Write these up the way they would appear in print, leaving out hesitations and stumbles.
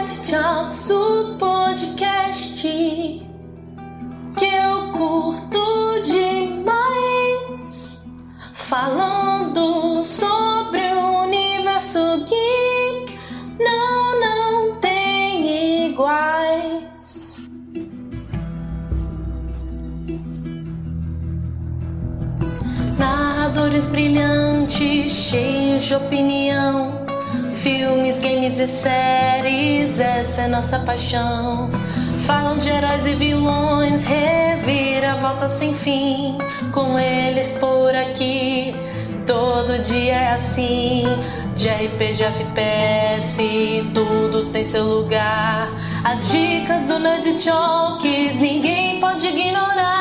Nerd Talks, o podcast que eu curto demais, falando sobre o universo geek, não tem iguais. Narradores brilhantes, cheios de opinião, filmes, games e séries, essa é nossa paixão. Falam de heróis e vilões, reviravolta sem fim, com eles por aqui, todo dia é assim. De RPG, FPS, tudo tem seu lugar. As dicas do Nerd Talks, ninguém pode ignorar.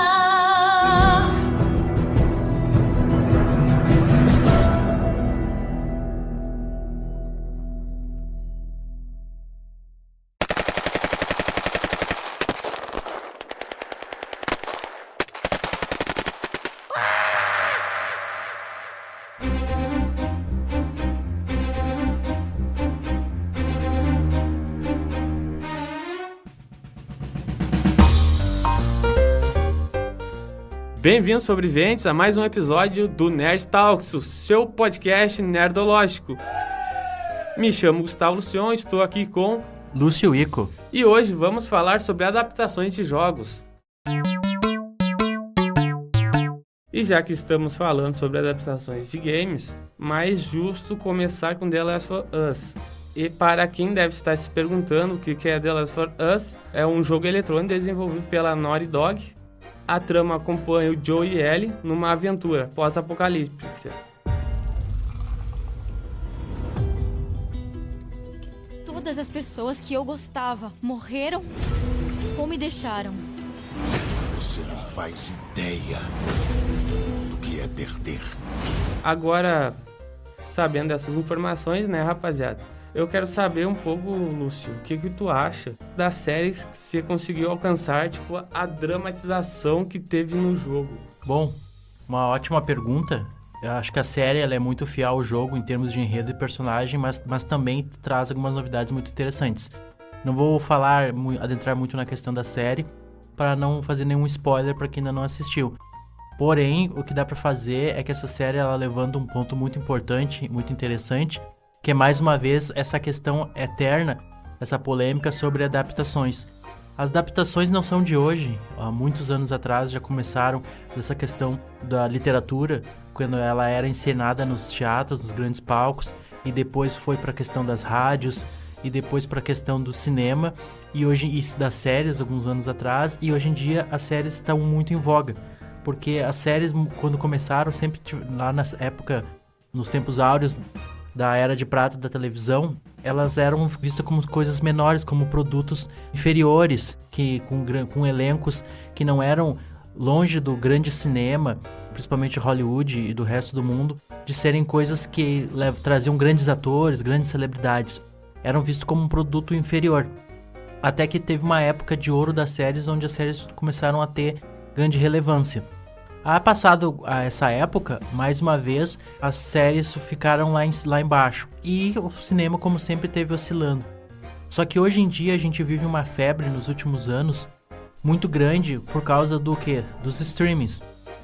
Bem-vindos, sobreviventes, a mais um episódio do Nerd Talks, o seu podcast nerdológico. Me chamo Gustavo Lucion, estou aqui com Lúcio Ico. E hoje vamos falar sobre adaptações de jogos. E já que estamos falando sobre adaptações de games, mais justo começar com The Last of Us. E para quem deve estar se perguntando o que é The Last of Us, é um jogo eletrônico desenvolvido pela Naughty Dog. A trama acompanha o Joe e Ellie numa aventura pós-apocalíptica. Todas as pessoas que eu gostava morreram ou me deixaram. Você não faz ideia do que é perder. Agora, sabendo dessas informações, né, rapaziada? Eu quero saber um pouco, Lúcio, o que tu acha das séries que você conseguiu alcançar, tipo, a dramatização que teve no jogo? Bom, uma ótima pergunta. Eu acho que a série ela é muito fiel ao jogo em termos de enredo e personagem, mas também traz algumas novidades muito interessantes. Não vou adentrar muito na questão da série, para não fazer nenhum spoiler para quem ainda não assistiu. Porém, o que dá para fazer é que essa série ela levanta um ponto muito importante, muito interessante, que é mais uma vez essa questão eterna, essa polêmica sobre adaptações. As adaptações não são de hoje, há muitos anos atrás já começaram essa questão da literatura, quando ela era encenada nos teatros, nos grandes palcos, e depois foi para a questão das rádios, e depois para a questão do cinema, e hoje isso das séries, alguns anos atrás, e hoje em dia as séries estão muito em voga, porque as séries quando começaram, sempre lá na época, nos tempos áureos, da era de prata da televisão, elas eram vistas como coisas menores, como produtos inferiores, que com elencos que não eram longe do grande cinema, principalmente Hollywood e do resto do mundo, de serem coisas que traziam grandes atores, grandes celebridades. Eram vistos como um produto inferior. Até que teve uma época de ouro das séries, onde as séries começaram a ter grande relevância. Passado essa época, mais uma vez, as séries ficaram lá embaixo. E o cinema, como sempre, esteve oscilando. Só que hoje em dia a gente vive uma febre nos últimos anos muito grande por causa do quê? Dos streamings.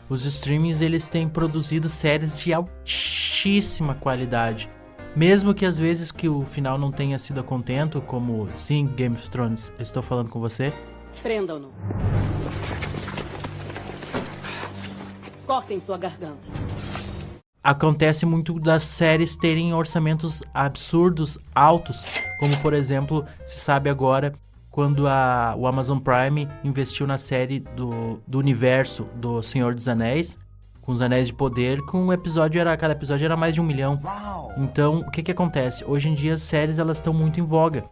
Os streamings eles têm produzido séries de altíssima qualidade. Mesmo que às vezes que o final não tenha sido a contento, como sim, Game of Thrones, eu estou falando com você. Prendam-no. Cortem sua garganta. Acontece muito das séries terem orçamentos absurdos, altos, como por exemplo, se sabe agora, quando o Amazon Prime investiu na série do universo do Senhor dos Anéis, com os Anéis de Poder, cada episódio era mais de 1 milhão. Então, o que acontece? Hoje em dia as séries elas estão muito em voga.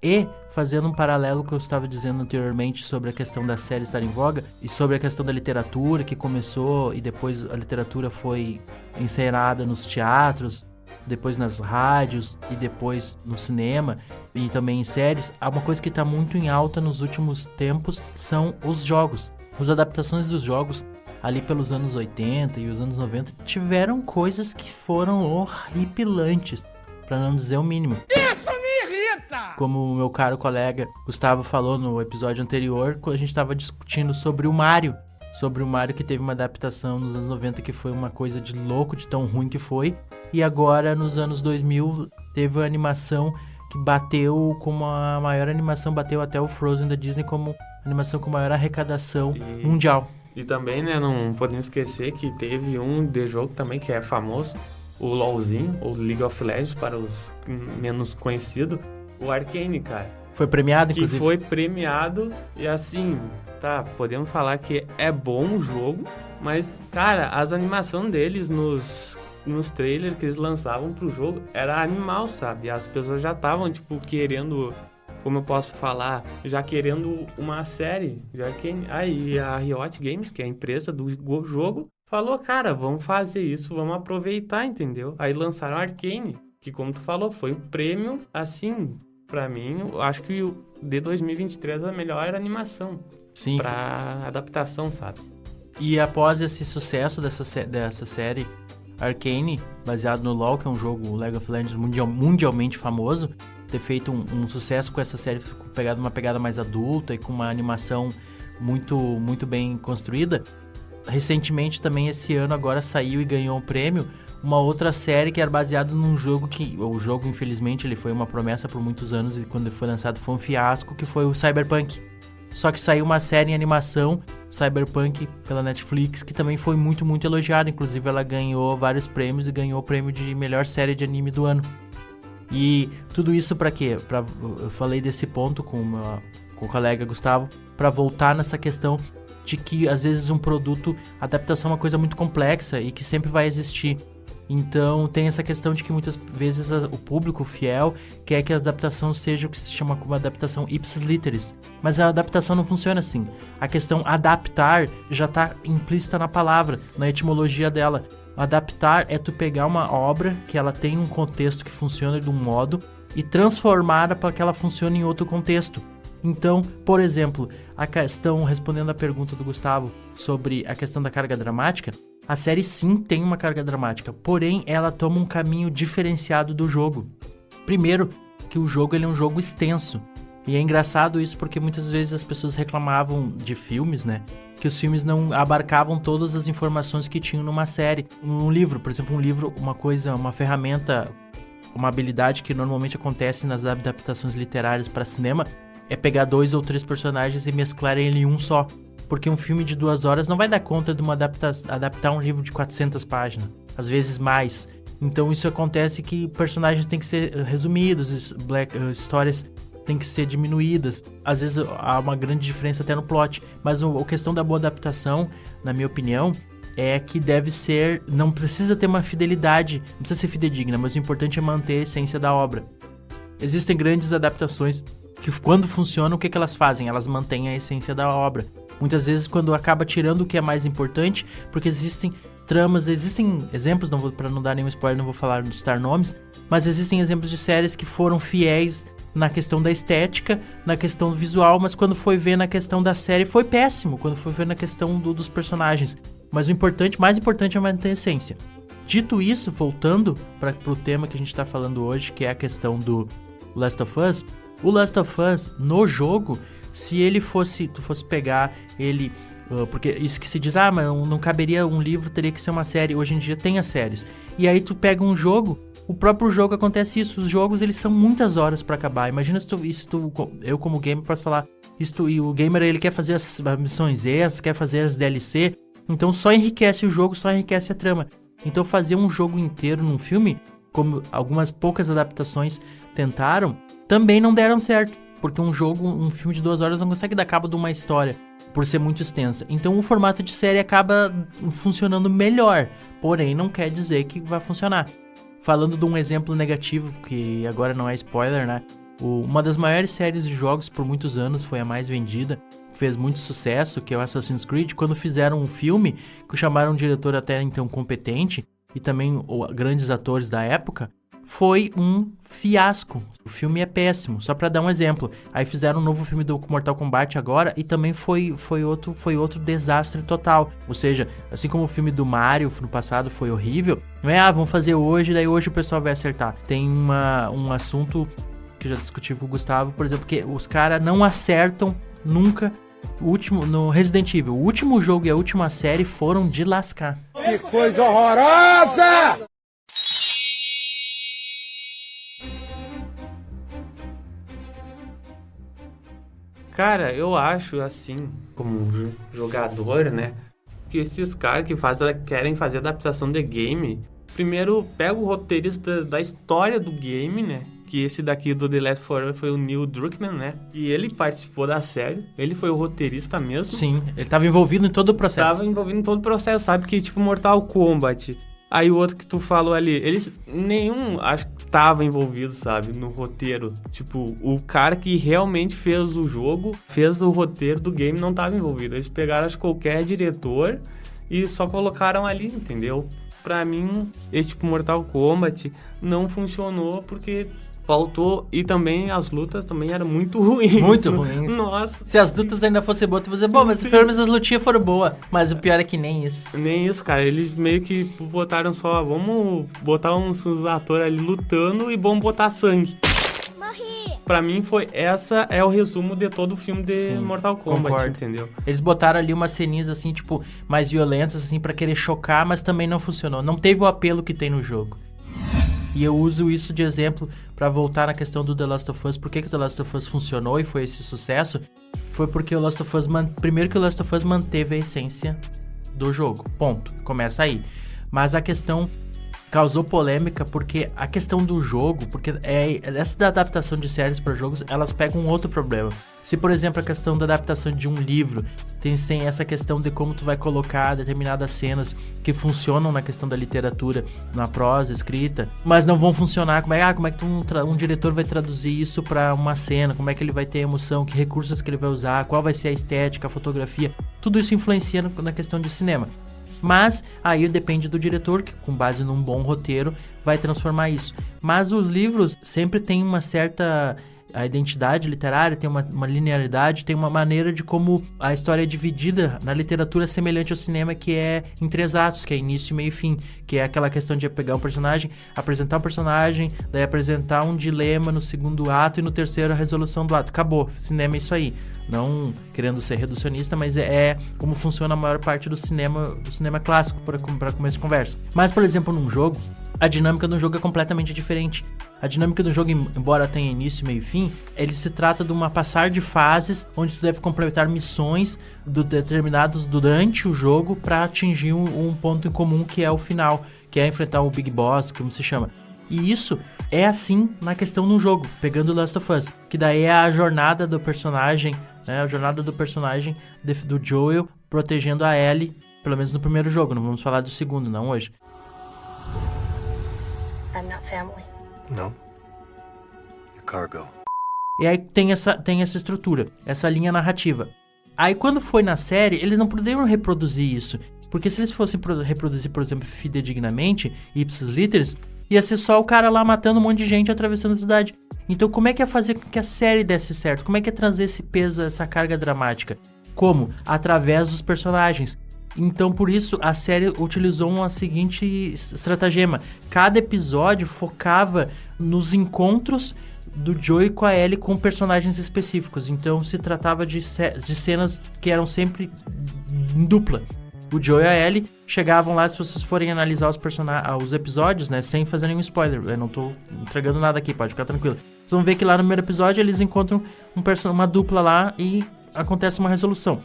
E, fazendo um paralelo que eu estava dizendo anteriormente sobre a questão da série estar em voga e sobre a questão da literatura que começou e depois a literatura foi encenada nos teatros, depois nas rádios e depois no cinema e também em séries, uma coisa que está muito em alta nos últimos tempos são os jogos. As adaptações dos jogos ali pelos anos 80 e os anos 90 tiveram coisas que foram horripilantes, para não dizer o mínimo. Isso me irrita! como o meu caro colega Gustavo falou no episódio anterior, quando a gente estava discutindo sobre o Mario que teve uma adaptação nos anos 90 que foi uma coisa de louco, de tão ruim que foi, e agora nos anos 2000 teve a animação que bateu como a maior animação, bateu até o Frozen da Disney como animação com maior arrecadação mundial. E também, né, não podemos esquecer que teve um de jogo também que é famoso, o LoLzinho, ou League of Legends para os menos conhecidos, o Arcane, cara. Foi premiado, Que inclusive. foi premiado e assim, tá, podemos falar que é bom o jogo, mas, cara, as animações deles nos trailers que eles lançavam pro jogo era animal, sabe? As pessoas já estavam, tipo, querendo, como eu posso falar, já querendo uma série de Arcane. Aí a Riot Games, que é a empresa do jogo, falou, cara, vamos fazer isso, vamos aproveitar, entendeu? Aí lançaram Arcane, que como tu falou, foi um prêmio, assim, pra mim, eu acho que o de 2023 é a melhor animação. Sim. Pra adaptação, sabe? E após esse sucesso dessa série Arcane, baseado no LoL, que é um jogo League of Legends mundialmente famoso, ter feito um sucesso com essa série, pegado uma pegada mais adulta e com uma animação muito, muito bem construída. Recentemente também, esse ano, agora saiu e ganhou um prêmio, uma outra série que era baseada num jogo que... O jogo, infelizmente, ele foi uma promessa por muitos anos e quando ele foi lançado foi um fiasco, que foi o Cyberpunk. Só que saiu uma série em animação, Cyberpunk, pela Netflix, que também foi muito, muito elogiada. Inclusive, ela ganhou vários prêmios e ganhou o prêmio de melhor série de anime do ano. E tudo isso pra quê? Eu falei desse ponto com o colega Gustavo, pra voltar nessa questão de que, às vezes, um produto, a adaptação é uma coisa muito complexa e que sempre vai existir. Então, tem essa questão de que muitas vezes o público fiel quer que a adaptação seja o que se chama como adaptação ipsis literis. Mas a adaptação não funciona assim. A questão adaptar já está implícita na palavra, na etimologia dela. Adaptar é tu pegar uma obra que ela tem um contexto que funciona de um modo e transformar para que ela funcione em outro contexto. Então, por exemplo, a questão, respondendo a pergunta do Gustavo sobre a questão da carga dramática, a série sim tem uma carga dramática, porém ela toma um caminho diferenciado do jogo. Primeiro, que o jogo ele é um jogo extenso. E é engraçado isso porque muitas vezes as pessoas reclamavam de filmes, né? Que os filmes não abarcavam todas as informações que tinham numa série. Um livro, por exemplo, uma ferramenta, uma habilidade que normalmente acontece nas adaptações literárias para cinema é pegar 2 ou 3 personagens e mesclar ele em um só. Porque um filme de 2 horas não vai dar conta de adaptar um livro de 400 páginas, às vezes mais. Então isso acontece que personagens têm que ser resumidos, histórias têm que ser diminuídas. Às vezes há uma grande diferença até no plot. Mas a questão da boa adaptação, na minha opinião, é que deve ser... Não precisa ter uma fidelidade, não precisa ser fidedigna, mas o importante é manter a essência da obra. Existem grandes adaptações que quando funcionam, o que elas fazem? Elas mantêm a essência da obra. Muitas vezes quando acaba tirando o que é mais importante, porque existem tramas, existem exemplos, para não dar nenhum spoiler, não vou falar de citar nomes, mas existem exemplos de séries que foram fiéis na questão da estética, na questão visual, mas quando foi ver na questão da série foi péssimo, quando foi ver na questão dos personagens. Mas mais importante é manter a essência. Dito isso, voltando para o tema que a gente está falando hoje, que é a questão do Last of Us, o Last of Us no jogo, se tu fosse pegar ele, porque isso que se diz, mas não caberia um livro, teria que ser uma série. Hoje em dia tem as séries. E aí tu pega um jogo, o próprio jogo acontece isso. Os jogos, eles são muitas horas pra acabar. Imagina se eu como gamer posso falar, e o gamer ele quer fazer as missões extras, quer fazer as DLC, então só enriquece o jogo, só enriquece a trama. Então fazer um jogo inteiro num filme, como algumas poucas adaptações tentaram, também não deram certo. Porque um filme de 2 horas não consegue dar cabo de uma história, por ser muito extensa. Então o formato de série acaba funcionando melhor, porém não quer dizer que vai funcionar. Falando de um exemplo negativo, que agora não é spoiler, né? Uma das maiores séries de jogos por muitos anos, foi a mais vendida, fez muito sucesso, que é o Assassin's Creed. Quando fizeram um filme, que chamaram um diretor até então competente, e também grandes atores da época, foi um fiasco. O filme é péssimo, só pra dar um exemplo. Aí fizeram um novo filme do Mortal Kombat agora e também foi outro desastre total. Ou seja, assim como o filme do Mario no passado foi horrível, não é, vamos fazer hoje, daí hoje o pessoal vai acertar. Tem um assunto que eu já discuti com o Gustavo, por exemplo, que os caras não acertam nunca. No Resident Evil, o último jogo e a última série foram de lascar. Que coisa horrorosa! Cara, eu acho, assim, como jogador, né, que esses caras que querem fazer adaptação de game, primeiro pega o roteirista da história do game, né, que esse daqui do The Last of Us foi o Neil Druckmann, né, e ele participou da série, ele foi o roteirista mesmo. Sim, ele tava envolvido em todo o processo. Sabe, que tipo Mortal Kombat. Aí o outro que tu falou ali, nenhum, acho que tava envolvido, sabe, no roteiro. Tipo, o cara que realmente fez o jogo, fez o roteiro do game, não tava envolvido. Eles pegaram, acho, qualquer diretor e só colocaram ali, entendeu? Pra mim, esse tipo Mortal Kombat não funcionou porque faltou, e também as lutas também eram muito ruins. Muito ruins. Nossa. Se as lutas ainda fossem boas, tu vai dizer, bom, mas pelo menos as lutinhas foram boas. Mas o pior é que nem isso. Nem isso, cara. Eles meio que botaram só, vamos botar uns atores ali lutando e vamos botar sangue. Morri! Pra mim, essa é o resumo de todo o filme de Sim, Mortal Kombat, concordo. entendeu? Eles botaram ali umas ceninhas, assim, tipo, mais violentas, assim, pra querer chocar, mas também não funcionou. Não teve o apelo que tem no jogo. E eu uso isso de exemplo pra voltar na questão do The Last of Us. Por que o The Last of Us funcionou e foi esse sucesso? Foi porque o Last of Us... Primeiro que o Last of Us manteve a essência do jogo. Ponto. Começa aí. Mas a questão causou polêmica porque a questão do jogo... Porque essa da adaptação de séries para jogos, elas pegam um outro problema. Se, por exemplo, a questão da adaptação de um livro tem essa questão de como tu vai colocar determinadas cenas que funcionam na questão da literatura, na prosa, escrita, mas não vão funcionar. Como é que um diretor vai traduzir isso para uma cena? Como é que ele vai ter emoção? Que recursos que ele vai usar? Qual vai ser a estética, a fotografia? Tudo isso influencia na questão de cinema. Mas aí depende do diretor, que com base num bom roteiro vai transformar isso. Mas os livros sempre têm uma certa... A identidade literária tem uma linearidade, tem uma maneira de como a história é dividida na literatura semelhante ao cinema, que é em 3 atos, que é início, meio e fim, que é aquela questão de pegar um personagem, apresentar um personagem, daí apresentar um dilema no 2º ato e no 3º a resolução do ato. Acabou, cinema é isso aí. Não querendo ser reducionista, mas é como funciona a maior parte do cinema clássico, para começo de conversa. Mas, por exemplo, num jogo, a dinâmica do jogo é completamente diferente. A dinâmica do jogo, embora tenha início, meio e fim, ele se trata de uma passar de fases onde tu deve completar missões determinadas durante o jogo para atingir um ponto em comum, que é o final, que é enfrentar o Big Boss, como se chama. E isso é assim na questão do jogo, pegando Last of Us, que daí é a jornada do personagem, né, a jornada do personagem do Joel protegendo a Ellie, pelo menos no primeiro jogo, não vamos falar do segundo, não hoje. I'm not family. No. You're cargo. E aí tem essa estrutura, essa linha narrativa. Aí quando foi na série, eles não poderiam reproduzir isso, porque se eles fossem reproduzir, por exemplo, fidedignamente, ipsis literis, ia ser só o cara lá matando um monte de gente atravessando a cidade. Então como é que é fazer com que a série desse certo? Como é que é trazer esse peso, essa carga dramática? Como? Através dos personagens. Então, por isso, a série utilizou uma seguinte estratagema. Cada episódio focava nos encontros do Joey com a Ellie com personagens específicos. Então, se tratava de cenas que eram sempre em dupla. O Joey e a Ellie chegavam lá, se vocês forem analisar os episódios, né, sem fazer nenhum spoiler. Eu não tô entregando nada aqui, pode ficar tranquilo. Vocês vão ver que lá no primeiro episódio eles encontram uma dupla lá e acontece uma resolução.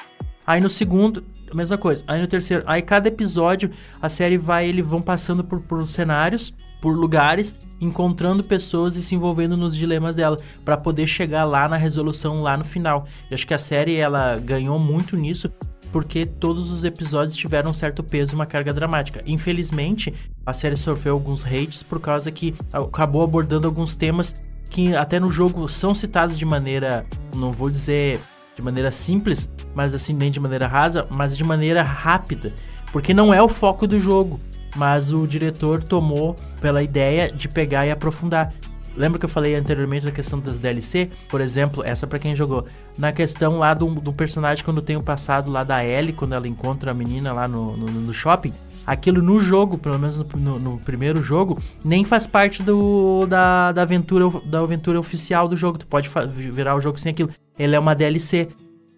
Aí no segundo... a mesma coisa. Aí no terceiro, aí cada episódio a série eles vão passando por cenários, por lugares, encontrando pessoas e se envolvendo nos dilemas dela, pra poder chegar lá na resolução, lá no final. Eu acho que a série, ela ganhou muito nisso, porque todos os episódios tiveram um certo peso e uma carga dramática. Infelizmente, a série sofreu alguns hates por causa que acabou abordando alguns temas que até no jogo são citados de maneira, não vou dizer de maneira simples, mas assim, nem de maneira rasa, mas de maneira rápida, porque não é o foco do jogo, mas o diretor tomou pela ideia de pegar e aprofundar. Lembra que eu falei anteriormente da questão das DLC? Por exemplo, essa pra quem jogou. Na questão lá do personagem, quando tem o passado lá da Ellie, quando ela encontra a menina lá no shopping, aquilo no jogo, pelo menos no primeiro jogo, nem faz parte da aventura oficial do jogo. Tu pode virar o jogo sem aquilo. Ele é uma DLC.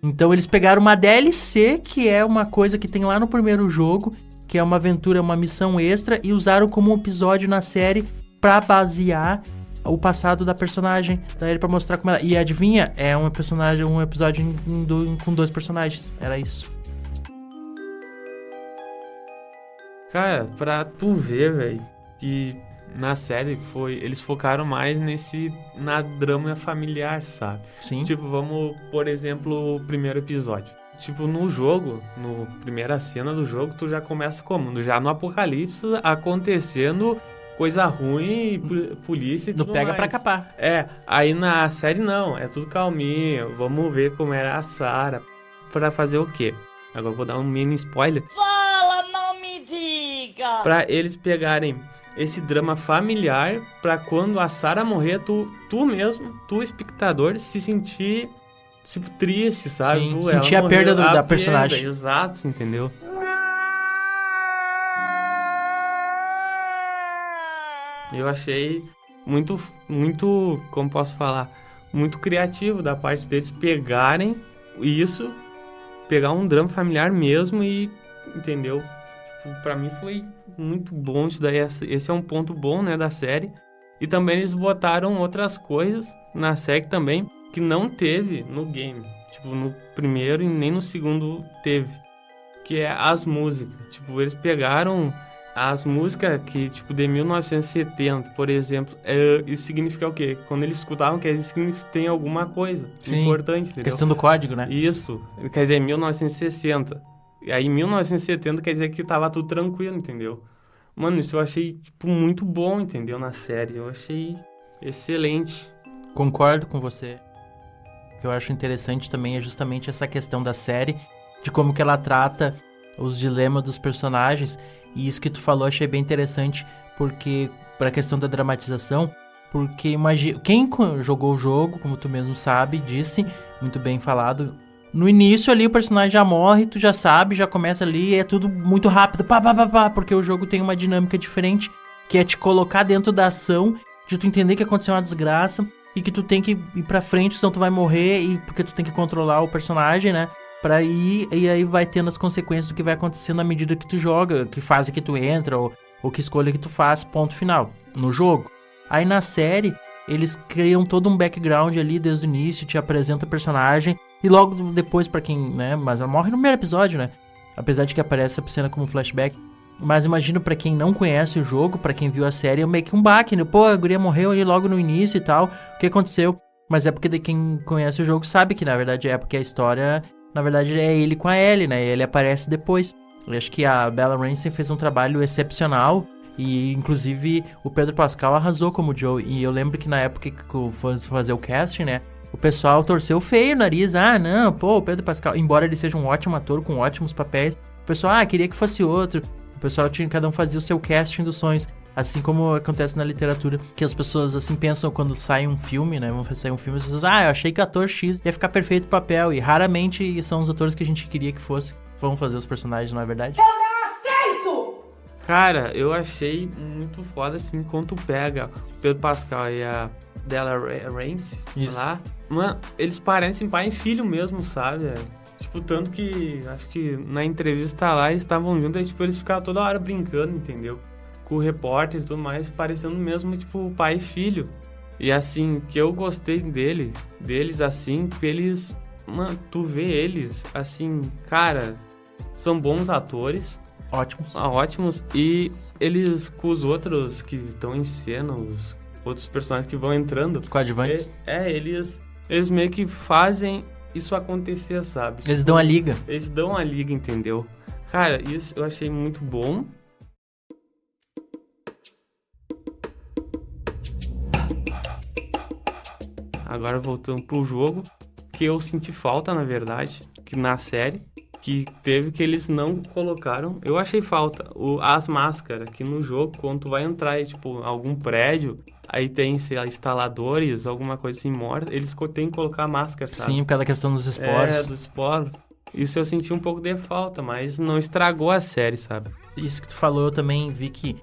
Então eles pegaram uma DLC, que é uma coisa que tem lá no primeiro jogo, que é uma aventura, uma missão extra, e usaram como um episódio na série pra basear o passado da personagem, daí pra mostrar como ela... E adivinha? É um episódio com 2 personagens. Era isso. Cara, pra tu ver, velho, que na série eles focaram mais na drama familiar, sabe? Sim. Tipo, vamos, por exemplo, o primeiro episódio. Tipo, no jogo, no primeira cena do jogo, tu já começa como? Já no apocalipse, acontecendo coisa ruim, polícia e Não tudo pega mais. pra capar. Aí na série não, é tudo calminho, vamos ver como era a Sarah, pra fazer o quê? Agora eu vou dar um mini spoiler. Fala, não me diga! Pra eles pegarem esse drama familiar, pra quando a Sarah morrer, tu mesmo, tu espectador, se sentir, tipo, triste, sabe? Sim, Ela sentir a morreu, perda da perda, personagem. Exato, entendeu? Eu achei muito, como posso falar, muito criativo da parte deles pegarem isso, pegar um drama familiar mesmo e, entendeu? Tipo, pra mim foi muito bom isso daí, esse é um ponto bom, né, da série. E também eles botaram outras coisas na série também que não teve no game. Tipo, no primeiro e nem no segundo teve. Que é as músicas. Tipo, eles pegaram as músicas que, tipo, de 1970, por exemplo, isso significa o quê? Quando eles escutavam, quer dizer que tem alguma coisa importante, entendeu? Questão do código, né? Isso, quer dizer, 1960. E aí, 1970 quer dizer que tava tudo tranquilo, entendeu? Mano, isso eu achei, tipo, muito bom, entendeu? Na série, eu achei excelente. Concordo com você. O que eu acho interessante também é justamente essa questão da série, de como que ela trata os dilemas dos personagens. E isso que tu falou, achei bem interessante, porque para a questão da dramatização, porque imagina, quem jogou o jogo, como tu mesmo sabe, disse, muito bem falado, no início ali o personagem já morre, tu já sabe, já começa ali, é tudo muito rápido, porque o jogo tem uma dinâmica diferente, que é te colocar dentro da ação, de tu entender que aconteceu uma desgraça, e que tu tem que ir pra frente, senão tu vai morrer, e porque tu tem que controlar o personagem, né? Pra ir, e aí vai tendo as consequências do que vai acontecendo na medida que tu joga, que fase que tu entra, ou que escolha que tu faz, ponto final, no jogo. Aí na série, eles criam todo um background ali desde o início, te apresentam o personagem, e logo depois pra quem, né, mas ela morre no primeiro episódio, né, apesar de que aparece a cena como flashback, mas imagino pra quem não conhece o jogo, pra quem viu a série, é meio que um baque, né, pô, a guria morreu ali logo no início e tal, o que aconteceu? Mas é porque de quem conhece o jogo sabe que na verdade é porque a história... Na verdade, é ele com a Ellie, né? Ele aparece depois. Eu acho que a Bella Ramsey fez um trabalho excepcional. E, inclusive, o Pedro Pascal arrasou como Joe. E eu lembro que na época que foi fazer o casting, né? O pessoal torceu feio o nariz. Ah, não, pô, o Pedro Pascal... Embora ele seja um ótimo ator, com ótimos papéis. O pessoal, queria que fosse outro. O pessoal cada um fazia o seu casting dos sonhos. Assim como acontece na literatura, que as pessoas assim pensam quando sai um filme, né? Vão sair um filme, as pessoas, eu achei que o ator X ia ficar perfeito pro papel. E raramente são os atores que a gente queria que fosse. Vão fazer os personagens, não é verdade? Eu não aceito! Cara, eu achei muito foda assim quando tu pega o Pedro Pascal e a Bella Ramsey lá. Mano, eles parecem pai e filho mesmo, sabe? Tipo, tanto que acho que na entrevista lá eles estavam juntos, e, tipo, eles ficavam toda hora brincando, entendeu? Com o repórter e tudo mais, parecendo mesmo, tipo, pai e filho. E assim, que eu gostei deles assim, que eles, mano, tu vê eles, assim, cara, são bons atores. Ótimos. E eles, com os outros que estão em cena, os outros personagens que vão entrando. Coadjuvantes. Eles meio que fazem isso acontecer, sabe? Eles dão a liga. Eles dão a liga, entendeu? Cara, isso eu achei muito bom. Agora voltando pro jogo, que eu senti falta, na verdade, que na série, que teve que eles não colocaram. Eu achei falta as máscaras, que no jogo, quando tu vai entrar em, tipo, algum prédio, aí tem, sei lá, instaladores, alguma coisa assim, morta, eles têm que colocar máscara, sabe? Sim, por causa da questão dos esporos. Dos esporos. Isso eu senti um pouco de falta, mas não estragou a série, sabe? Isso que tu falou, eu também vi que,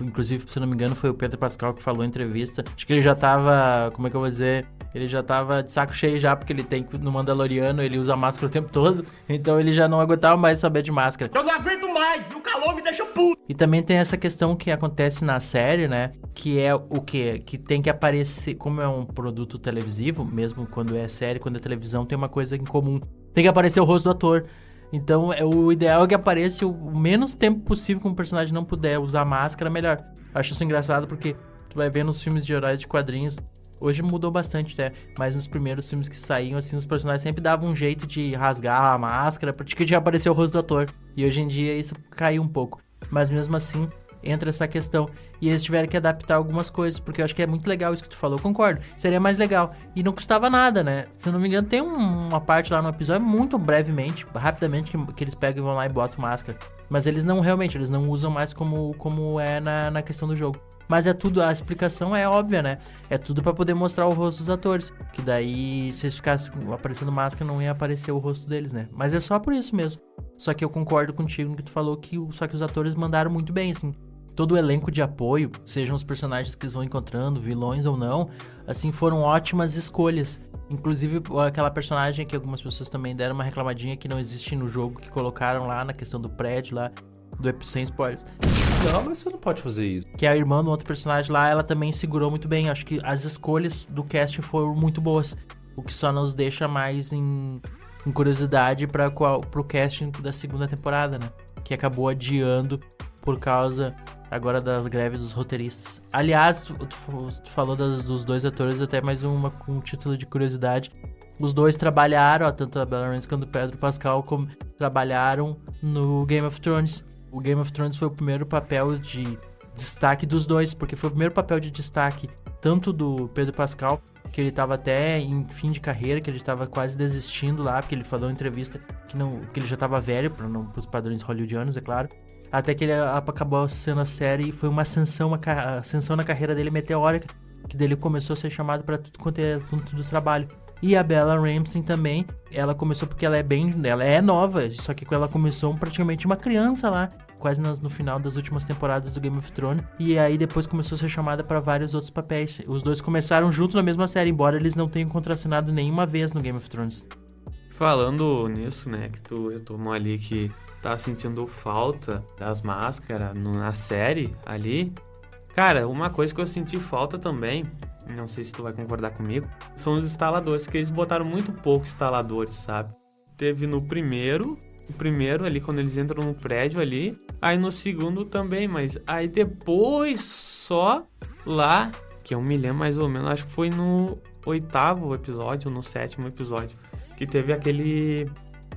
inclusive, se não me engano, foi o Pedro Pascal que falou em entrevista. Acho que ele já tava, como é que eu vou dizer? Ele já tava de saco cheio já, porque ele tem, no Mandaloriano, ele usa máscara o tempo todo. Então ele já não aguentava mais saber de máscara. Eu não aguento mais, o calor me deixa puto. E também tem essa questão que acontece na série, né? Que é o quê? Que tem que aparecer, como é um produto televisivo, mesmo quando é série, quando é televisão, tem uma coisa em comum. Tem que aparecer o rosto do ator. Então, o ideal é que apareça o menos tempo possível que um personagem não puder usar máscara, melhor. Acho isso engraçado porque tu vai ver nos filmes de heróis de quadrinhos, hoje mudou bastante, né? Mas nos primeiros filmes que saíam, assim, os personagens sempre davam um jeito de rasgar a máscara, porque já apareceu o rosto do ator. E hoje em dia isso caiu um pouco. Mas mesmo assim, entra essa questão. E eles tiveram que adaptar algumas coisas, porque eu acho que é muito legal isso que tu falou, eu concordo. Seria mais legal. E não custava nada, né? Se eu não me engano, tem uma parte lá no episódio, muito brevemente, rapidamente, que eles pegam e vão lá e botam máscara. Mas eles não usam mais como é na questão do jogo. Mas é tudo, a explicação é óbvia, né? É tudo pra poder mostrar o rosto dos atores. Que daí, se eles ficassem aparecendo máscara, não ia aparecer o rosto deles, né? Mas é só por isso mesmo. Só que eu concordo contigo no que tu falou, só que os atores mandaram muito bem, assim. Todo o elenco de apoio, sejam os personagens que eles vão encontrando, vilões ou não, assim, foram ótimas escolhas. Inclusive, aquela personagem que algumas pessoas também deram uma reclamadinha que não existe no jogo, que colocaram lá na questão do prédio lá, sem spoilers. Não, mas você não pode fazer isso. Que a irmã do outro personagem lá, ela também segurou muito bem. Acho que as escolhas do casting foram muito boas. O que só nos deixa mais em curiosidade pro casting da segunda temporada, né? Que acabou adiando por causa agora da greve dos roteiristas. Aliás, tu falou dos dois atores, até mais um título de curiosidade. Os dois trabalharam, tanto a Bella Ramsey quanto o Pedro Pascal, trabalharam no Game of Thrones. O Game of Thrones foi o primeiro papel de destaque dos dois, porque foi o primeiro papel de destaque tanto do Pedro Pascal, que ele tava até em fim de carreira, que ele tava quase desistindo lá, porque ele falou em entrevista que ele já tava velho, pros padrões hollywoodianos, é claro. Até que ele acabou sendo a série e foi uma ascensão na carreira dele meteórica, que dele começou a ser chamado pra tudo quanto é ponto do trabalho. E a Bella Ramsey também, ela começou porque ela é nova, só que ela começou praticamente uma criança lá, quase no final das últimas temporadas do Game of Thrones, e aí depois começou a ser chamada para vários outros papéis. Os dois começaram junto na mesma série, embora eles não tenham contracenado nenhuma vez no Game of Thrones. Falando nisso, né, que tu retomou ali que tá sentindo falta das máscaras na série ali, cara, uma coisa que eu senti falta também, não sei se tu vai concordar comigo, são os instaladores, porque eles botaram muito pouco instaladores, sabe? Teve no primeiro ali, quando eles entram no prédio ali, aí no segundo também, mas aí depois só lá, que eu me lembro mais ou menos, acho que foi no 8º episódio, ou no 7º episódio, que teve aquele,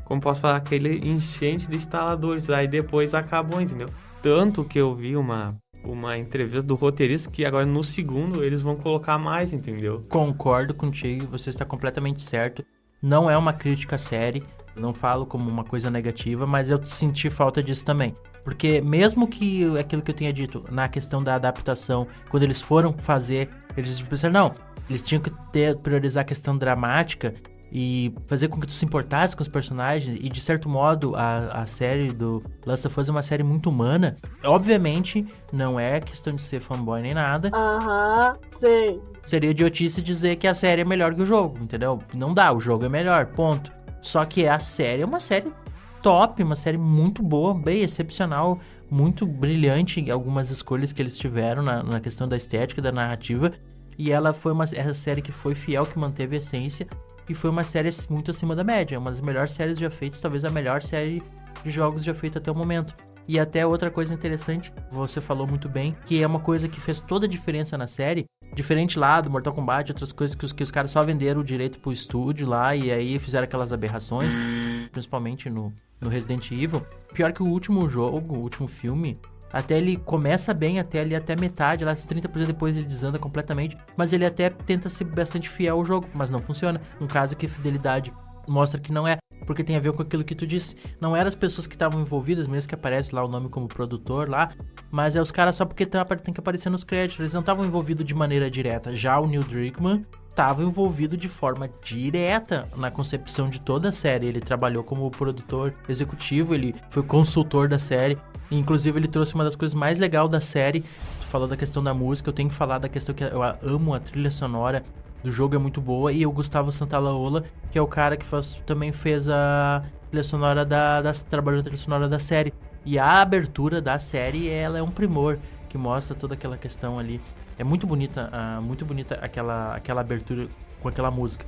como posso falar, aquele enchente de instaladores, aí depois acabou, entendeu? Tanto que eu vi uma entrevista do roteirista que agora no segundo eles vão colocar mais, entendeu? Concordo contigo, você está completamente certo. Não é uma crítica à série, não falo como uma coisa negativa, mas eu senti falta disso também. Porque mesmo que aquilo que eu tinha dito na questão da adaptação, quando eles foram fazer, eles pensaram, não, eles tinham que priorizar a questão dramática e fazer com que tu se importasse com os personagens, e de certo modo a série do Last of Us é uma série muito humana. Obviamente não é questão de ser fanboy nem nada. Sim. Seria idiotice dizer que a série é melhor que o jogo, entendeu? Não dá, o jogo é melhor, ponto. Só que a série é uma série top, uma série muito boa, bem excepcional, muito brilhante em algumas escolhas que eles tiveram na questão da estética, da narrativa. E ela foi uma série que foi fiel, que manteve a essência. E foi uma série muito acima da média. Uma das melhores séries já feitas, talvez a melhor série de jogos já feita até o momento. E até outra coisa interessante, você falou muito bem, que é uma coisa que fez toda a diferença na série. Diferente lá do Mortal Kombat, outras coisas que os caras só venderam o direito pro estúdio lá, e aí fizeram aquelas aberrações, principalmente no Resident Evil. Pior que o último jogo, o último filme, até ele começa bem, até metade, lá 30% depois ele desanda completamente, mas ele até tenta ser bastante fiel ao jogo, mas não funciona. Um caso que é fidelidade. mostra que não é, porque tem a ver com aquilo que tu disse. Não eram as pessoas que estavam envolvidas, mesmo que aparece lá o nome como produtor lá, mas é os caras só porque tem que aparecer nos créditos, eles não estavam envolvidos de maneira direta. Já o Neil Druckmann estava envolvido de forma direta na concepção de toda a série. Ele trabalhou como produtor executivo, ele foi consultor da série, e, inclusive ele trouxe uma das coisas mais legais da série. Tu falou da questão da música, eu tenho que falar da questão que eu amo a trilha sonora do jogo, é muito boa, e o Gustavo Santaolalla, que é o cara que também fez a trilha sonora trabalhou na trilha sonora da série. E a abertura da série, ela é um primor, que mostra toda aquela questão ali. É muito bonita aquela abertura com aquela música.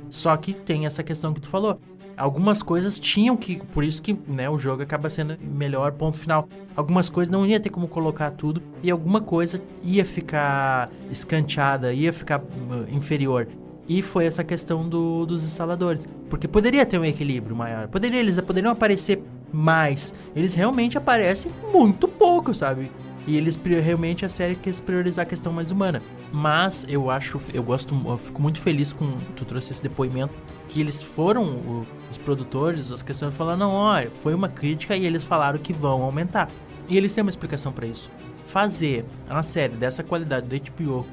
Só que tem essa questão que tu falou. Algumas coisas tinham que... Por isso que, né, o jogo acaba sendo melhor, ponto final. Algumas coisas não ia ter como colocar tudo. E alguma coisa ia ficar escanteada, ia ficar inferior. E foi essa questão dos instaladores. Porque poderia ter um equilíbrio maior. Eles poderiam aparecer mais. Eles realmente aparecem muito pouco, sabe? E eles realmente a série quis priorizar a questão mais humana. Mas eu fico muito feliz com tu trouxe esse depoimento, que eles foram os produtores, as questões falaram, não, olha, foi uma crítica e eles falaram que vão aumentar. E eles têm uma explicação pra isso. Fazer uma série dessa qualidade do HBO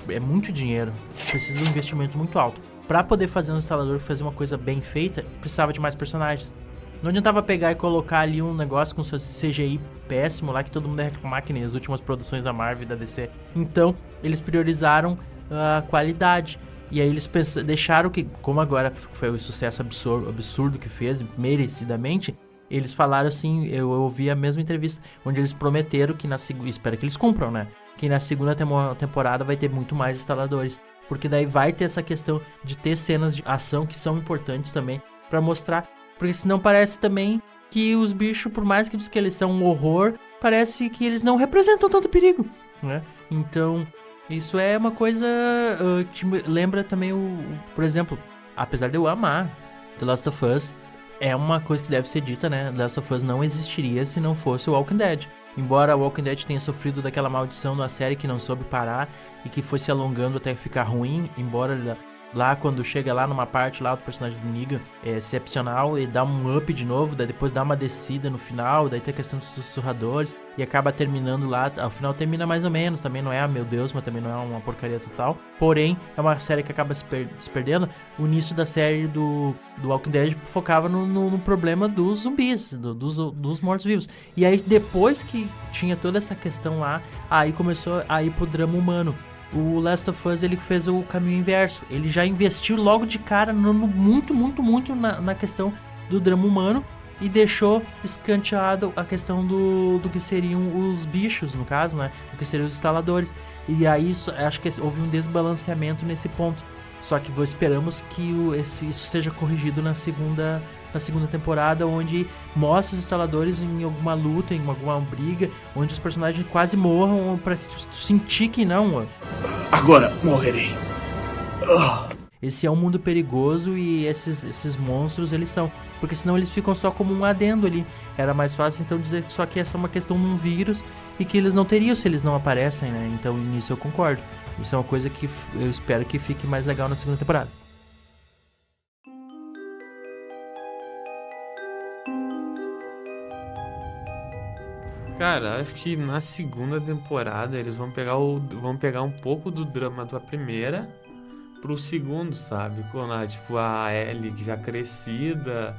é muito dinheiro, precisa de um investimento muito alto. Pra poder fazer um instalador fazer uma coisa bem feita, precisava de mais personagens. Não adiantava pegar e colocar ali um negócio com CGI péssimo lá, que todo mundo ia reclamar, que nem as últimas produções da Marvel e da DC. Então, eles priorizaram a qualidade. E aí eles deixaram que, como agora foi o sucesso absurdo que fez, merecidamente, eles falaram assim, eu ouvi a mesma entrevista, onde eles prometeram que espero que eles cumpram, né? Que na segunda temporada vai ter muito mais instaladores. Porque daí vai ter essa questão de ter cenas de ação que são importantes também, pra mostrar. Porque senão parece também que os bichos, por mais que diz que eles são um horror, parece que eles não representam tanto perigo, né? Então, isso é uma coisa que lembra também por exemplo, apesar de eu amar The Last of Us, é uma coisa que deve ser dita, né? The Last of Us não existiria se não fosse o Walking Dead. Embora o Walking Dead tenha sofrido daquela maldição na série que não soube parar e que foi se alongando até ficar ruim, embora lá quando chega lá numa parte lá do personagem do Negan é excepcional e dá um up de novo, daí depois dá uma descida no final, daí tem a questão dos sussurradores e acaba terminando lá, ao final termina mais ou menos, também não é, meu Deus, mas também não é uma porcaria total, porém é uma série que acaba se perdendo. O início da série do Walking Dead focava no problema dos zumbis, dos mortos-vivos, e aí depois que tinha toda essa questão lá, aí começou a ir pro drama humano. O Last of Us, ele fez o caminho inverso. Ele já investiu logo de cara muito na questão do drama humano e deixou escanteado a questão do que seriam os bichos, no caso, né? Do que seriam os instaladores. E aí, acho que houve um desbalanceamento nesse ponto. Só que esperamos que isso seja corrigido na segunda temporada, onde mostra os instaladores em alguma luta, em alguma briga, onde os personagens quase morram pra sentir que não. Agora morrerei. Esse é um mundo perigoso e esses monstros, eles são. Porque senão eles ficam só como um adendo ali. Era mais fácil então dizer que só que essa é uma questão de um vírus e que eles não teriam se eles não aparecem, né? Então nisso eu concordo. Isso é uma coisa que eu espero que fique mais legal na segunda temporada. Cara, acho que na segunda temporada eles vão pegar um pouco do drama da primeira pro segundo, sabe? Quando a Ellie já crescida,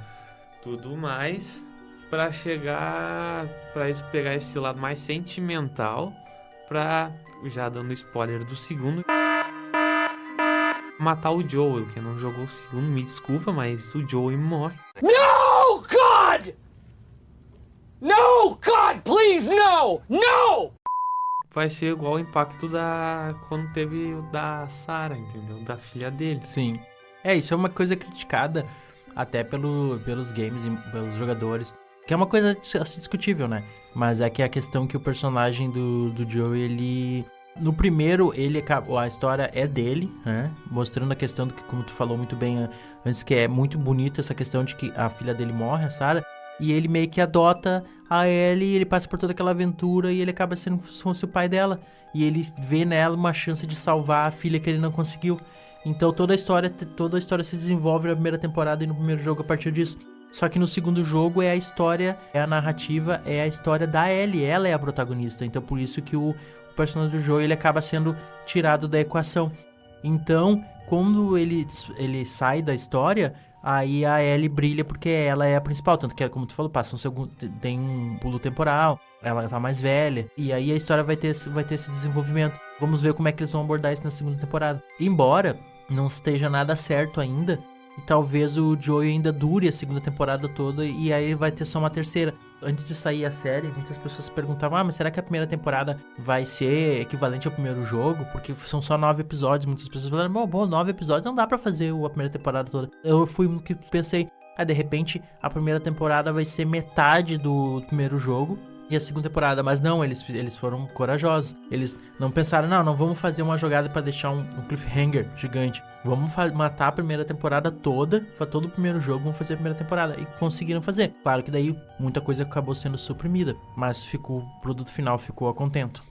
tudo mais, pra eles pegar esse lado mais sentimental, pra, já dando spoiler do segundo, matar o Joel, que não jogou o segundo, me desculpa, mas o Joel morre. No, God! No, God, please, no! No! Vai ser igual o impacto quando teve o da Sarah, entendeu? Da filha dele. Sim. Isso é uma coisa criticada até pelos games e pelos jogadores, que é uma coisa discutível, né? Mas é que a questão que o personagem do Joel, No primeiro, a história é dele, né? Mostrando a questão do que, como tu falou muito bem antes, que é muito bonita essa questão de que a filha dele morre, a Sarah, e ele meio que adota a Ellie, e ele passa por toda aquela aventura e ele acaba sendo o pai dela. E ele vê nela uma chance de salvar a filha que ele não conseguiu. Então toda a história se desenvolve na primeira temporada e no primeiro jogo a partir disso. Só que no segundo jogo a narrativa é a história da Ellie, ela é a protagonista. Então por isso que o personagem do Joel ele acaba sendo tirado da equação. Então, quando ele sai da história, aí a Ellie brilha porque ela é a principal. Tanto que, como tu falou, passa um segundo, tem um pulo temporal, ela tá mais velha. E aí a história vai ter esse desenvolvimento. Vamos ver como é que eles vão abordar isso na segunda temporada. Embora não esteja nada certo ainda, e talvez o Joel ainda dure a segunda temporada toda e aí vai ter só uma terceira. Antes de sair a série, muitas pessoas se perguntavam, mas será que a primeira temporada vai ser equivalente ao primeiro jogo? Porque são só 9 episódios. Muitas pessoas falaram, bom, 9 episódios não dá pra fazer a primeira temporada toda. Eu fui no que pensei, de repente a primeira temporada vai ser metade do primeiro jogo e a segunda temporada, mas não, eles foram corajosos. Eles não pensaram, não vamos fazer uma jogada pra deixar um cliffhanger gigante. Vamos matar a primeira temporada toda, todo o primeiro jogo, vamos fazer a primeira temporada. E conseguiram fazer. Claro que daí muita coisa acabou sendo suprimida, mas o produto final ficou a contento.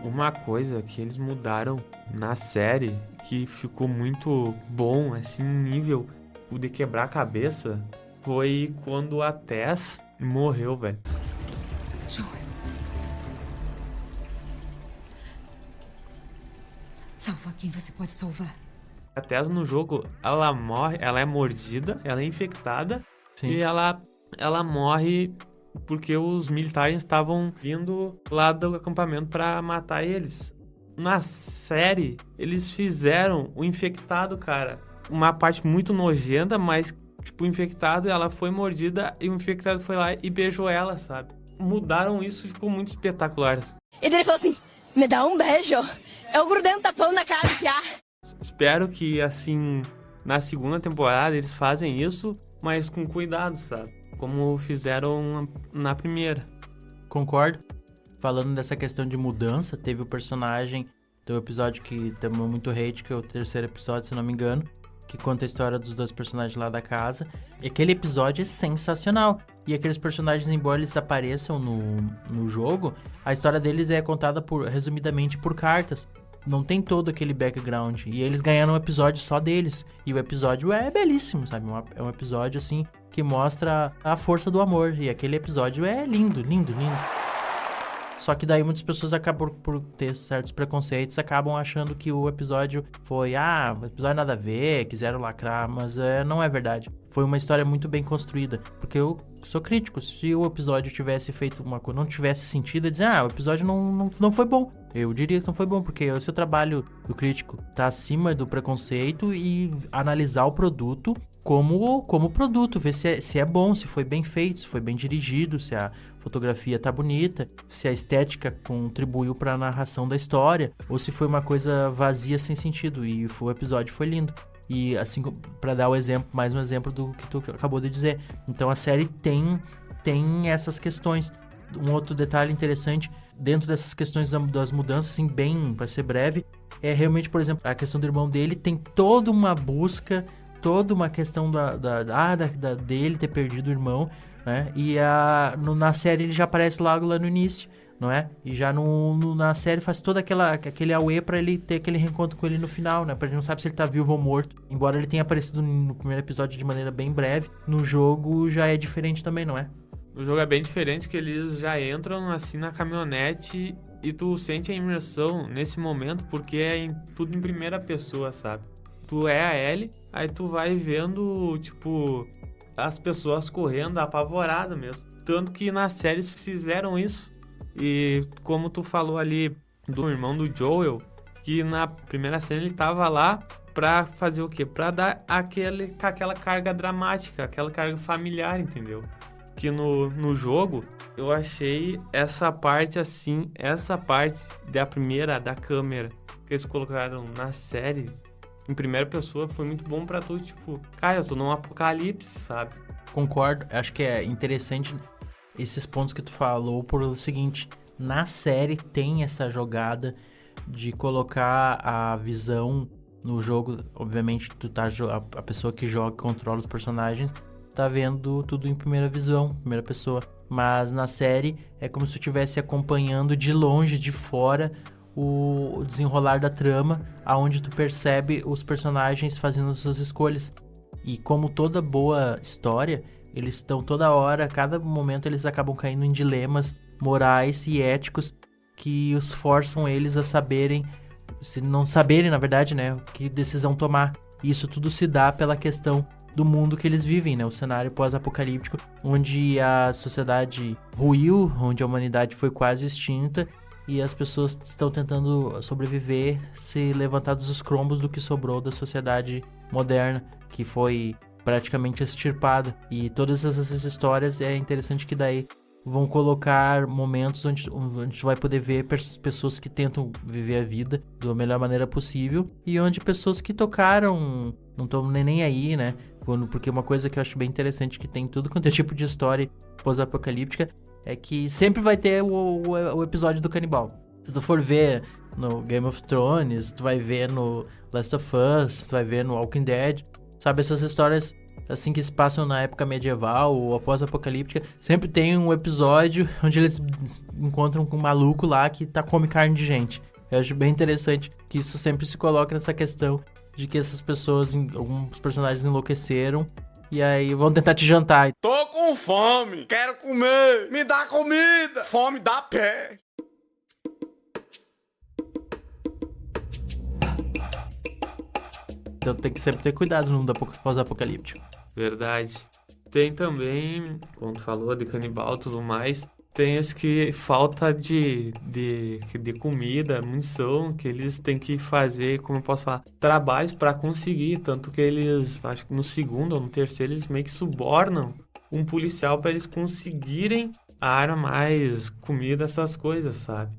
Uma coisa que eles mudaram na série, que ficou muito bom, assim, nível de quebrar a cabeça, foi quando a Tess morreu, velho. Joel. Salva quem você pode salvar. A Tess no jogo, ela morre, ela é mordida, ela é infectada. Sim. E ela morre porque os militares estavam vindo lá do acampamento pra matar eles. Na série, eles fizeram o infectado, cara, uma parte muito nojenta, mas tipo, o infectado, ela foi mordida e o infectado foi lá e beijou ela, sabe? Mudaram isso e ficou muito espetacular. E daí ele falou assim, me dá um beijo. Eu grudei um tapão na cara já. Espero que, assim, na segunda temporada eles fazem isso, mas com cuidado, sabe? Como fizeram na primeira. Concordo. Falando dessa questão de mudança, teve o personagem do episódio que tomou muito hate, que é o terceiro episódio, se não me engano, que conta a história dos dois personagens lá da casa. E aquele episódio é sensacional. E aqueles personagens, embora eles apareçam no jogo, a história deles é contada resumidamente por cartas. Não tem todo aquele background. E eles ganharam um episódio só deles. E o episódio é belíssimo, sabe? É um episódio, assim, que mostra a força do amor. E aquele episódio é lindo, lindo, lindo. Só que daí muitas pessoas acabam por ter certos preconceitos, acabam achando que o episódio foi, o episódio nada a ver, quiseram lacrar, mas não é verdade. Foi uma história muito bem construída, porque eu sou crítico. Se o episódio tivesse feito uma coisa, não tivesse sentido, eu dizer, o episódio não foi bom. Eu diria que não foi bom, porque o seu trabalho do crítico tá acima do preconceito e analisar o produto como produto, ver se é bom, se foi bem feito, se foi bem dirigido, se a fotografia tá bonita, se a estética contribuiu para a narração da história, ou se foi uma coisa vazia sem sentido. E o episódio foi lindo. E assim, para dar mais um exemplo do que tu acabou de dizer. Então a série tem essas questões. Um outro detalhe interessante dentro dessas questões das mudanças, assim, bem para ser breve, é realmente, por exemplo, a questão do irmão dele tem toda uma busca, toda uma questão dele ter perdido o irmão, né? E na série ele já aparece logo lá no início, não é? E já na série faz todo aquele auê pra ele ter aquele reencontro com ele no final, né? Pra gente não sabe se ele tá vivo ou morto. Embora ele tenha aparecido no primeiro episódio de maneira bem breve, no jogo já é diferente também, não é? O jogo é bem diferente, que eles já entram assim na caminhonete e tu sente a imersão nesse momento, porque é tudo em primeira pessoa, sabe? Tu é a Ellie, aí tu vai vendo, tipo, as pessoas correndo apavorado mesmo. Tanto que na série eles fizeram isso. E como tu falou ali do irmão do Joel, que na primeira cena ele tava lá pra fazer o quê? Pra dar aquela carga dramática, aquela carga familiar, entendeu? Que no jogo eu achei essa parte assim, essa parte da primeira, da câmera que eles colocaram na série em primeira pessoa foi muito bom pra tu, tipo, cara, eu tô num apocalipse, sabe? Concordo, acho que é interessante esses pontos que tu falou por o seguinte, na série tem essa jogada de colocar a visão no jogo, obviamente tu tá, a pessoa que joga, controla os personagens, tá vendo tudo em primeira visão, primeira pessoa, mas na série é como se tu estivesse acompanhando de longe, de fora, o desenrolar da trama, aonde tu percebe os personagens fazendo as suas escolhas. E como toda boa história, eles estão toda hora, a cada momento eles acabam caindo em dilemas morais e éticos que os forçam eles a saberem, se não saberem, na verdade, né, que decisão tomar. E isso tudo se dá pela questão do mundo que eles vivem, né, o cenário pós-apocalíptico, onde a sociedade ruiu, onde a humanidade foi quase extinta e as pessoas estão tentando sobreviver, se levantar dos escombros do que sobrou da sociedade moderna, que foi praticamente extirpada. E todas essas histórias é interessante que daí vão colocar momentos onde a gente vai poder ver pessoas que tentam viver a vida da melhor maneira possível e onde pessoas que tocaram não estão nem aí, né? Porque uma coisa que eu acho bem interessante que tem tudo quanto é tipo de história pós-apocalíptica é que sempre vai ter o episódio do canibal. Se tu for ver no Game of Thrones, tu vai ver no Last of Us, tu vai ver no Walking Dead, sabe? Essas histórias assim que se passam na época medieval ou pós-apocalíptica, sempre tem um episódio onde eles encontram com um maluco lá que come carne de gente. Eu acho bem interessante que isso sempre se coloca nessa questão de que essas pessoas, alguns personagens enlouqueceram e aí vão tentar te jantar. Tô com fome, quero comer, me dá comida, fome dá pé. Então tem que sempre ter cuidado no mundo pós-apocalíptico. Verdade. Tem também, como tu falou, de canibal e tudo mais, tem as que falta de comida, munição, que eles têm que fazer, como eu posso falar, trabalhos para conseguir, tanto que eles, acho que no segundo ou no terceiro, eles meio que subornam um policial para eles conseguirem armas, comida, essas coisas, sabe?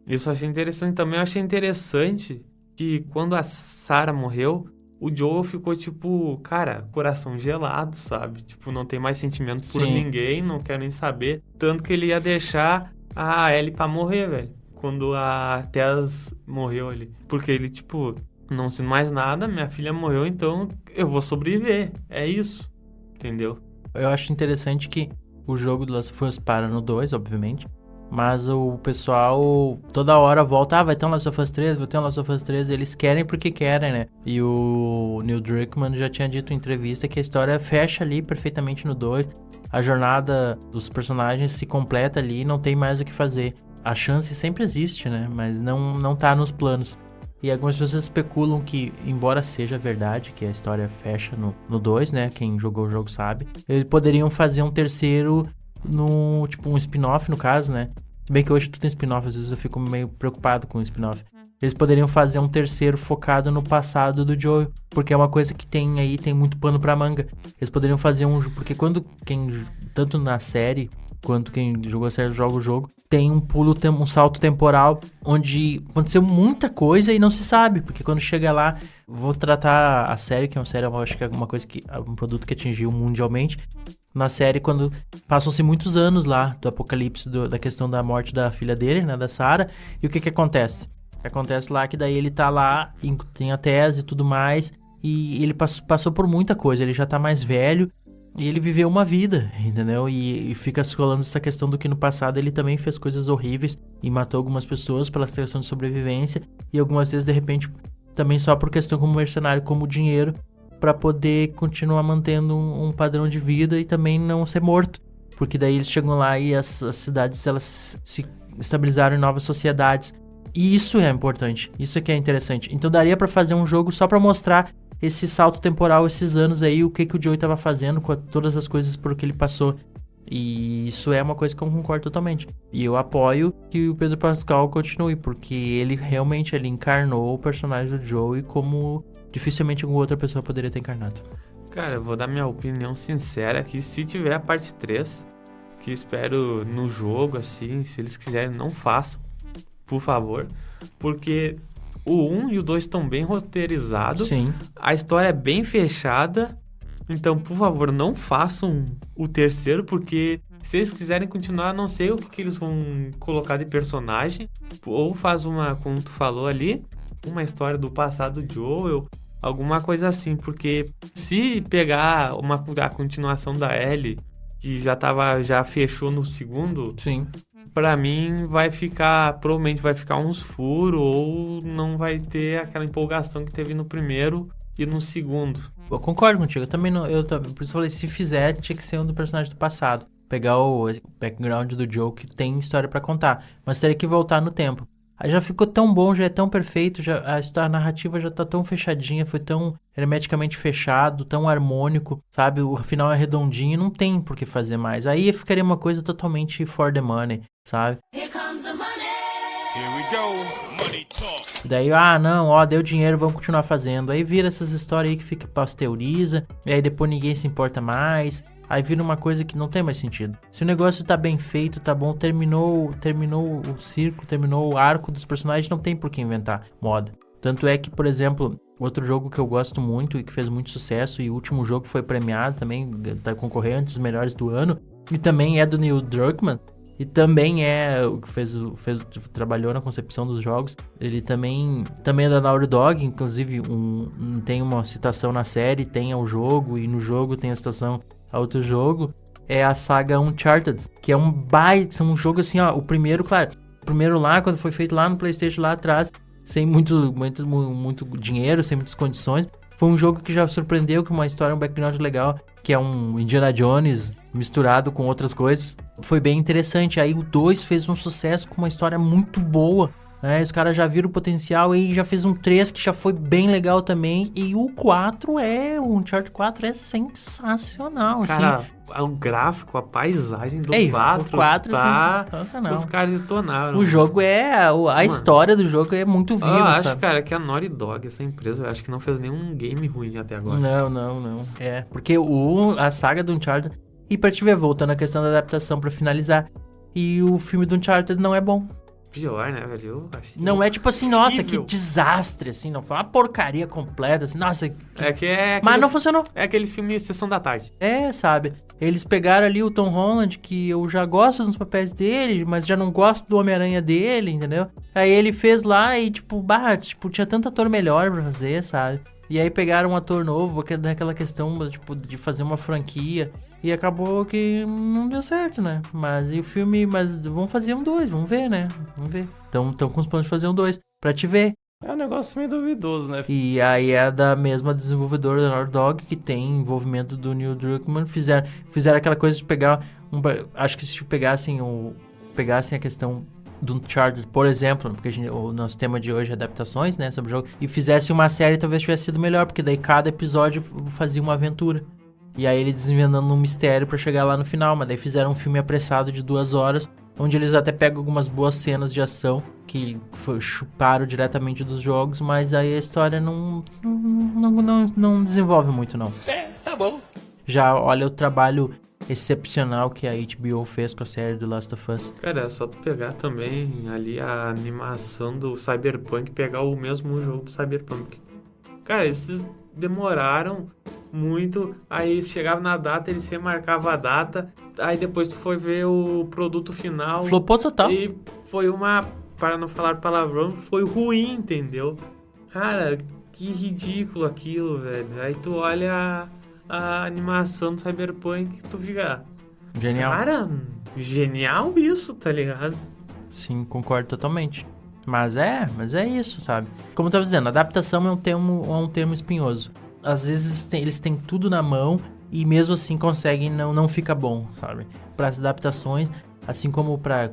Isso eu achei interessante também. Eu achei interessante que quando a Sarah morreu, o Joel ficou tipo, cara, coração gelado, sabe? Tipo, não tem mais sentimento por ninguém, não quer nem saber. Tanto que ele ia deixar a Ellie pra morrer, velho. Quando a Tess morreu ali. Porque ele, tipo, não sinto mais nada, minha filha morreu, então eu vou sobreviver. É isso. Entendeu? Eu acho interessante que o jogo do Last of Us para no 2, obviamente. Mas o pessoal toda hora volta, vai ter um Last of Us 3, vai ter um Last of Us 3, eles querem porque querem, né? E o Neil Druckmann já tinha dito em entrevista que a história fecha ali perfeitamente no 2, a jornada dos personagens se completa ali, não tem mais o que fazer. A chance sempre existe, né? Mas não tá nos planos. E algumas pessoas especulam que, embora seja verdade, que a história fecha no 2, né? Quem jogou o jogo sabe. Eles poderiam fazer um terceiro no, tipo, um spin-off, no caso, né? Se bem que hoje tu tem spin-off, às vezes eu fico meio preocupado com o spin-off. Eles poderiam fazer um terceiro focado no passado do Joel, porque é uma coisa que tem muito pano pra manga. Eles poderiam fazer porque quando tanto na série, quanto quem jogou a série joga o jogo, tem um salto temporal, onde aconteceu muita coisa e não se sabe, porque quando chega lá, vou tratar a série, que é uma série, eu acho que é uma coisa um produto que atingiu mundialmente. Na série, quando passam-se muitos anos lá do apocalipse, da questão da morte da filha dele, né, da Sarah, e o que acontece? Acontece lá que daí ele tá lá, tem a tese e tudo mais, e ele passou por muita coisa, ele já tá mais velho, e ele viveu uma vida, entendeu? E fica escolando essa questão do que no passado ele também fez coisas horríveis e matou algumas pessoas pela questão de sobrevivência, e algumas vezes, de repente, também só por questão como mercenário, como dinheiro, para poder continuar mantendo um padrão de vida e também não ser morto. Porque daí eles chegam lá e as cidades, elas se estabilizaram em novas sociedades. E isso é importante, isso é que é interessante. Então daria para fazer um jogo só para mostrar esse salto temporal, esses anos aí, o que o Joey tava fazendo com todas as coisas por que ele passou. E isso é uma coisa que eu concordo totalmente. E eu apoio que o Pedro Pascal continue, porque ele realmente encarnou o personagem do Joey como dificilmente alguma outra pessoa poderia ter encarnado. Cara, eu vou dar minha opinião sincera aqui. Se tiver a parte 3, que espero no jogo, assim, se eles quiserem, não façam, por favor. Porque o 1 e o 2 estão bem roteirizados. Sim. A história é bem fechada. Então, por favor, não façam o terceiro, porque Se eles quiserem continuar, não sei o que eles vão colocar de personagem. Ou faz uma, como tu falou ali, uma história do passado do Joel, alguma coisa assim. Porque se pegar a continuação da Ellie, que já fechou no segundo, sim, pra mim provavelmente vai ficar uns furos, ou não vai ter aquela empolgação que teve no primeiro e no segundo. Eu concordo contigo, eu também não, por isso eu falei, se fizer, tinha que ser um do personagem do passado. Pegar o background do Joe, que tem história pra contar, mas teria que voltar no tempo. Aí já ficou tão bom, já é tão perfeito, a narrativa já tá tão fechadinha, foi tão hermeticamente fechado, tão harmônico, sabe? O final é redondinho, não tem por que fazer mais. Aí ficaria uma coisa totalmente for the money, sabe? Here comes the money. Here we go. Money talk. Daí, deu dinheiro, vamos continuar fazendo. Aí vira essas histórias aí que fica pasteuriza, e aí depois ninguém se importa mais. Aí vira uma coisa que não tem mais sentido. Se o negócio tá bem feito, tá bom, terminou o círculo, terminou o arco dos personagens, não tem por que inventar moda. Tanto é que, por exemplo, outro jogo que eu gosto muito e que fez muito sucesso, e o último jogo foi premiado também, tá concorrendo entre os melhores do ano, e também é do Neil Druckmann, e também é o que trabalhou na concepção dos jogos. Ele também é da Naughty Dog, inclusive tem uma citação na série, tem ao jogo, e no jogo tem a citação a outro jogo, é a saga Uncharted, que é um jogo assim, ó, o primeiro lá, quando foi feito lá no PlayStation lá atrás, sem muito dinheiro, sem muitas condições, foi um jogo que já surpreendeu, com uma história, um background legal, que é um Indiana Jones misturado com outras coisas, foi bem interessante. Aí o 2 fez um sucesso com uma história muito boa, né? Os caras já viram o potencial e já fez um 3 que já foi bem legal também. E o 4 o Uncharted 4 é sensacional, cara, assim. O gráfico, a paisagem do 4 o 4 tá... é sensacional. Os caras detonaram. O jogo a história do jogo é muito viva, eu acho, sabe? cara, que a Naughty Dog, essa empresa, eu acho que não fez nenhum game ruim até agora. Não. Porque a saga do Uncharted... E pra te ver, voltando à questão da adaptação pra finalizar, e o filme do Uncharted não é bom. Pior, né, velho? Não é tipo assim, nossa, que desastre, assim, não foi uma porcaria completa, assim, nossa... Mas não funcionou. É aquele filme Sessão da Tarde. Sabe? Eles pegaram ali o Tom Holland, que eu já gosto dos papéis dele, mas já não gosto do Homem-Aranha dele, entendeu? Aí ele fez lá e, tinha tanto ator melhor pra fazer, sabe? E aí pegaram um ator novo, porque daquela questão, de fazer uma franquia... E acabou que não deu certo, né? Mas e o filme... Mas vamos fazer um 2, vamos ver, né? Vamos ver. Então com os planos de fazer um 2, pra te ver. É um negócio meio duvidoso, né? E aí é da mesma desenvolvedora da Naughty Dog, que tem envolvimento do Neil Druckmann. Fizeram aquela coisa de pegar... acho que se pegassem a questão do Uncharted, por exemplo, porque o nosso tema de hoje é adaptações, né? Sobre o jogo. E fizessem uma série, talvez tivesse sido melhor, porque daí cada episódio fazia uma aventura. E aí ele desvendando um mistério pra chegar lá no final. Mas daí fizeram um filme apressado de 2 horas, onde eles até pegam algumas boas cenas de ação que chuparam diretamente dos jogos, mas aí a história não desenvolve muito, não. Tá bom. Já olha o trabalho excepcional que a HBO fez com a série do Last of Us. Cara, é só tu pegar também ali a animação do Cyberpunk, pegar o mesmo jogo do Cyberpunk. Cara, eles demoraram muito, aí chegava na data, eles remarcavam a data, aí depois tu foi ver o produto final. Flopou total. E foi para não falar palavrão, foi ruim, entendeu? Cara, que ridículo aquilo, velho. Aí tu olha a animação do Cyberpunk, tu fica... Genial. Cara, genial isso, tá ligado? Sim, concordo totalmente. Mas é isso, sabe? Como eu tava dizendo, adaptação é um termo espinhoso. Às vezes eles têm tudo na mão e mesmo assim conseguem, não fica bom, sabe? Para as adaptações, assim como para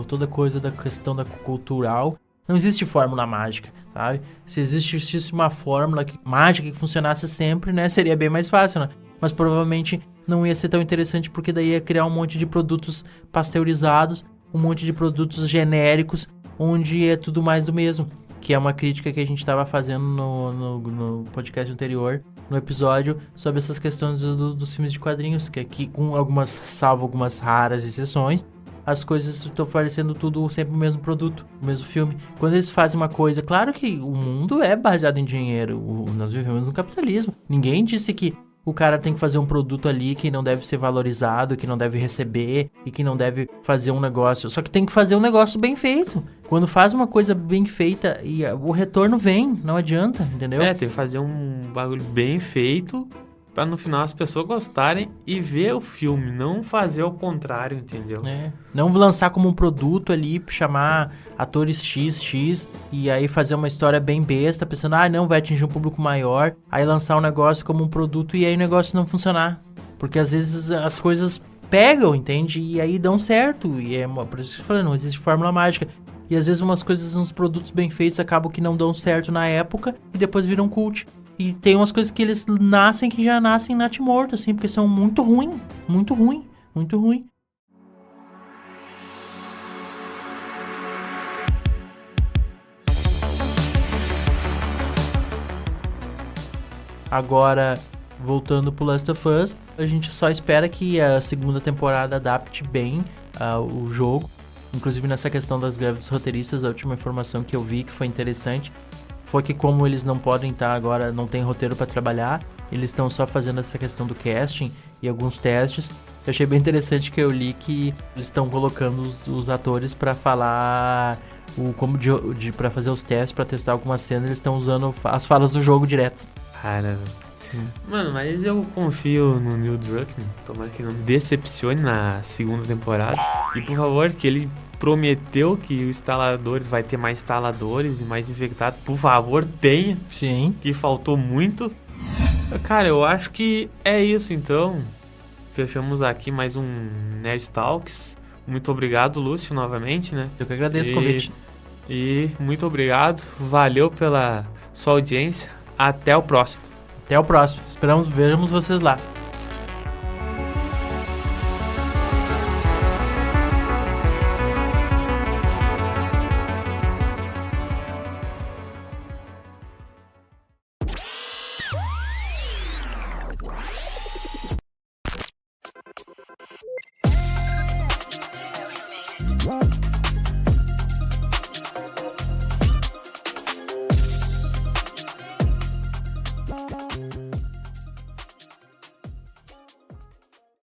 toda coisa da questão da cultural, não existe fórmula mágica, sabe? Se existisse uma fórmula mágica que funcionasse sempre, né? Seria bem mais fácil, né? Mas provavelmente não ia ser tão interessante, porque daí ia criar um monte de produtos pasteurizados, um monte de produtos genéricos, onde é tudo mais do mesmo. Que é uma crítica que a gente estava fazendo no podcast anterior, no episódio, sobre essas questões dos filmes de quadrinhos, que aqui, salvo algumas raras exceções, as coisas estão parecendo tudo sempre o mesmo produto, o mesmo filme. Quando eles fazem uma coisa, claro que o mundo é baseado em dinheiro, nós vivemos no capitalismo. Ninguém disse que o cara tem que fazer um produto ali que não deve ser valorizado, que não deve receber e que não deve fazer um negócio. Só que tem que fazer um negócio bem feito. Quando faz uma coisa bem feita, e o retorno vem, não adianta, entendeu? Tem que fazer um bagulho bem feito pra no final as pessoas gostarem e ver o filme, não fazer o contrário, entendeu? Não lançar como um produto ali, chamar atores XX e aí fazer uma história bem besta, pensando, não, vai atingir um público maior, aí lançar um negócio como um produto e aí o negócio não funcionar. Porque às vezes as coisas pegam, entende? E aí dão certo, e por isso que eu falei, não existe fórmula mágica. E às vezes umas coisas, uns produtos bem feitos acabam que não dão certo na época e depois viram cult. E tem umas coisas que eles nascem que já nascem natimorto, assim, porque são muito ruim. Agora, voltando pro Last of Us, a gente só espera que a segunda temporada adapte bem o jogo. Inclusive nessa questão das greves dos roteiristas, a última informação que eu vi que foi interessante foi que como eles não podem estar agora, não tem roteiro para trabalhar, eles estão só fazendo essa questão do casting e alguns testes. Eu achei bem interessante que eu li que eles estão colocando os atores para falar para fazer os testes, para testar algumas cenas, eles estão usando as falas do jogo direto. Cara, mano, mas eu confio no Neil Druckmann, tomara que não me decepcione na segunda temporada. E por favor, que ele prometeu que os instaladores vai ter mais instaladores e mais infectados. Por favor, tenha. Sim. Que faltou muito. Cara, eu acho que é isso então. Fechamos aqui mais um Nerd Talks. Muito obrigado, Lúcio, novamente, né? Eu que agradeço o convite. E muito obrigado. Valeu pela sua audiência. Até o próximo. Até o próximo. Vejamos vocês lá.